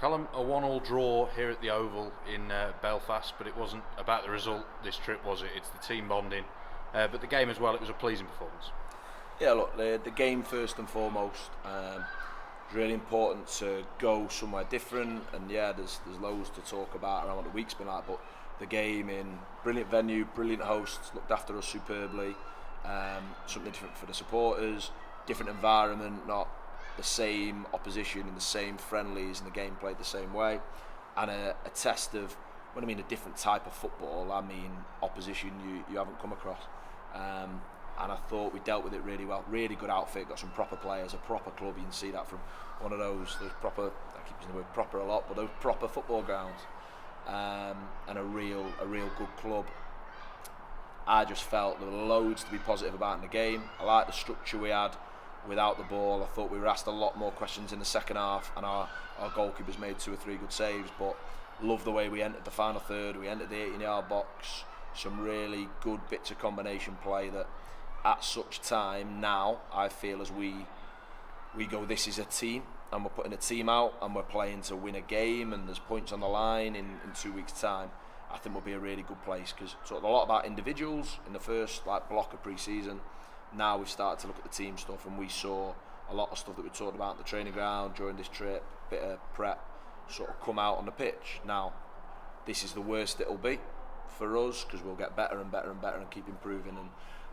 Callum, a 1-1 draw here at the Oval in Belfast, but it wasn't about the result this trip, was it? It's the team bonding. But the game as well, it was a pleasing performance. Yeah, look, the game first and foremost. It's really important to go somewhere different, and yeah, there's loads to talk about around what the week's been like, but the game in brilliant venue, brilliant hosts, looked after us superbly. Something different for the supporters, different environment, not the same opposition in the same friendlies, and the game played the same way, and a test of, when I mean a different type of football, I mean opposition you haven't come across. And I thought we dealt with it really well. Really good outfit, got some proper players, a proper club. You can see that from one of those proper, I keep using the word proper a lot, but those proper football grounds, and a real good club. I just felt there were loads to be positive about in the game. I liked the structure we had without the ball. I thought we were asked a lot more questions in the second half, and our goalkeepers made 2 or 3 good saves, but loved the way we entered the final third. We entered the 18-yard box, some really good bits of combination play that at such time now, I feel as we go, this is a team, and we're putting a team out, and we're playing to win a game, and there's points on the line in 2 weeks' time. I think we'll be a really good place, because talked a lot about individuals in the first block of pre-season. Now we've started to look at the team stuff, and we saw a lot of stuff that we talked about in the training ground during this trip, bit of prep, sort of come out on the pitch. Now, this is the worst it'll be for us, because we'll get better and better and better and keep improving,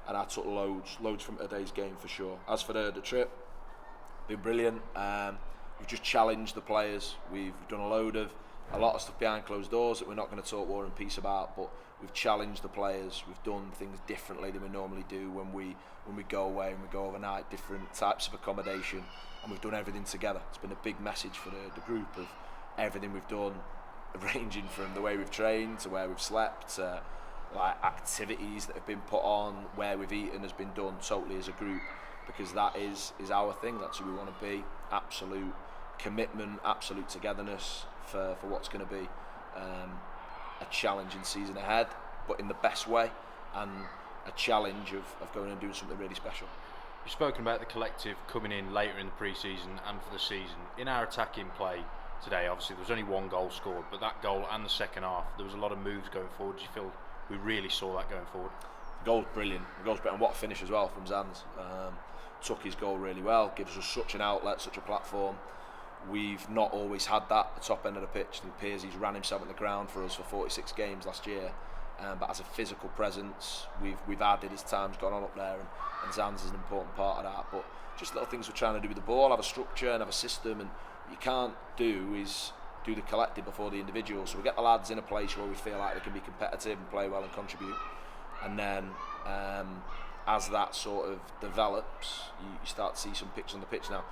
and I took loads from today's game for sure. As for the trip, been brilliant. We've just challenged the players. We've done a lot of stuff behind closed doors that we're not going to talk War and Peace about, but we've challenged the players. We've done things differently than we normally do when we go away and we go overnight, different types of accommodation, and we've done everything together. It's been a big message for the group of everything we've done, ranging from the way we've trained to where we've slept, activities that have been put on, where we've eaten has been done totally as a group, because that is our thing. That's who we want to be. Absolute commitment, absolute togetherness for what's going to be a challenging season ahead, but in the best way, and a challenge of going and doing something really special. You've spoken about the collective coming in later in the pre-season and for the season. In our attacking play today, obviously there was only 1 goal scored, but that goal and the second half, there was a lot of moves going forward. Do you feel we really saw that going forward? The goal's brilliant. And what a finish as well from Zans. Took his goal really well, gives us such an outlet, such a platform. We've not always had that at the top end of the pitch. I think Pearsy's ran himself on the ground for us for 46 games last year, but as a physical presence, we've added, his time's gone on up there, and Zans is an important part of that. But just little things we're trying to do with the ball, have a structure and have a system, and what you can't do is do the collective before the individual. So we get the lads in a place where we feel like they can be competitive and play well and contribute, and then as that sort of develops, you start to see some picks on the pitch now.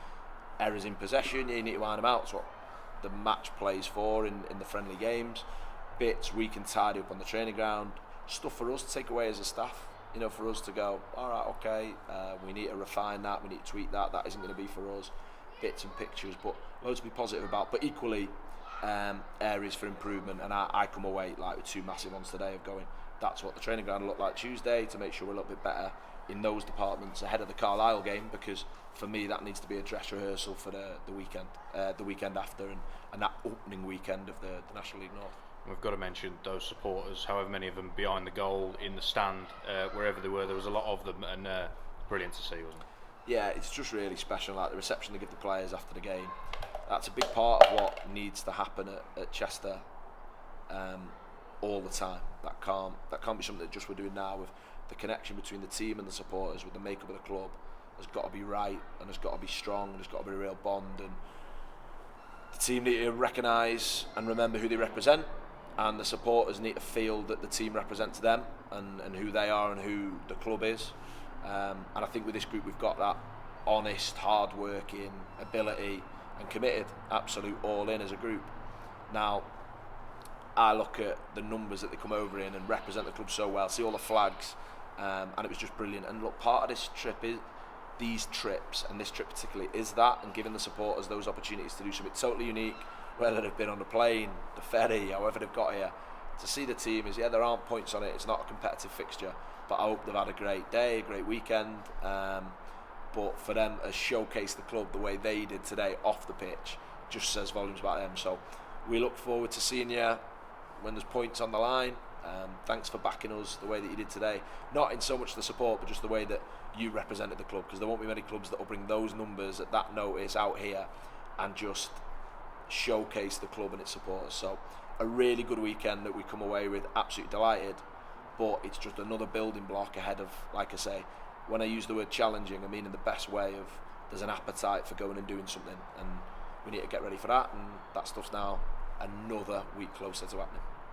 Errors in possession, you need to iron them out. That's what the match plays for in the friendly games. Bits we can tidy up on the training ground. Stuff for us to take away as a staff. For us to go, all right, okay, we need to refine that, we need to tweak that. That isn't going to be for us. Bits and pictures, but loads to be positive about. But equally, areas for improvement. And I come away with 2 massive ones today of going, that's what the training ground will look like Tuesday, to make sure we're a little bit better in those departments ahead of the Carlisle game, because for me that needs to be a dress rehearsal for the weekend after, and that opening weekend of the National League North. We've got to mention those supporters, however many of them behind the goal, in the stand, wherever they were. There was a lot of them, and brilliant to see, wasn't it? Yeah, it's just really special, the reception they give the players after the game. That's a big part of what needs to happen at Chester all the time. That can't be something that just we're doing now. With the connection between the team and the supporters, with the makeup of the club, has got to be right, and has got to be strong, and there's got to be a real bond, and the team need to recognise and remember who they represent, and the supporters need to feel that the team represents them and who they are and who the club is, and I think with this group we've got that honest, hard-working ability and committed, absolute all-in as a group. Now I look at the numbers that they come over in and represent the club so well, see all the flags, and it was just brilliant. And look, part of this trip is, these trips, and this trip particularly, is that, and giving the supporters those opportunities to do something totally unique, whether they've been on the plane, the ferry, however they've got here, to see the team is, there aren't points on it, it's not a competitive fixture, but I hope they've had a great day, a great weekend, but for them to showcase the club the way they did today off the pitch, just says volumes about them. So we look forward to seeing you when there's points on the line. Thanks for backing us the way that you did today. Not in so much the support, but just the way that you represented the club, because there won't be many clubs that will bring those numbers at that notice out here and just showcase the club and its supporters. So a really good weekend that we come away with, absolutely delighted, but it's just another building block ahead of, like I say, when I use the word challenging, I mean in the best way of there's an appetite for going and doing something, and we need to get ready for that, and that stuff's now another week closer to happening.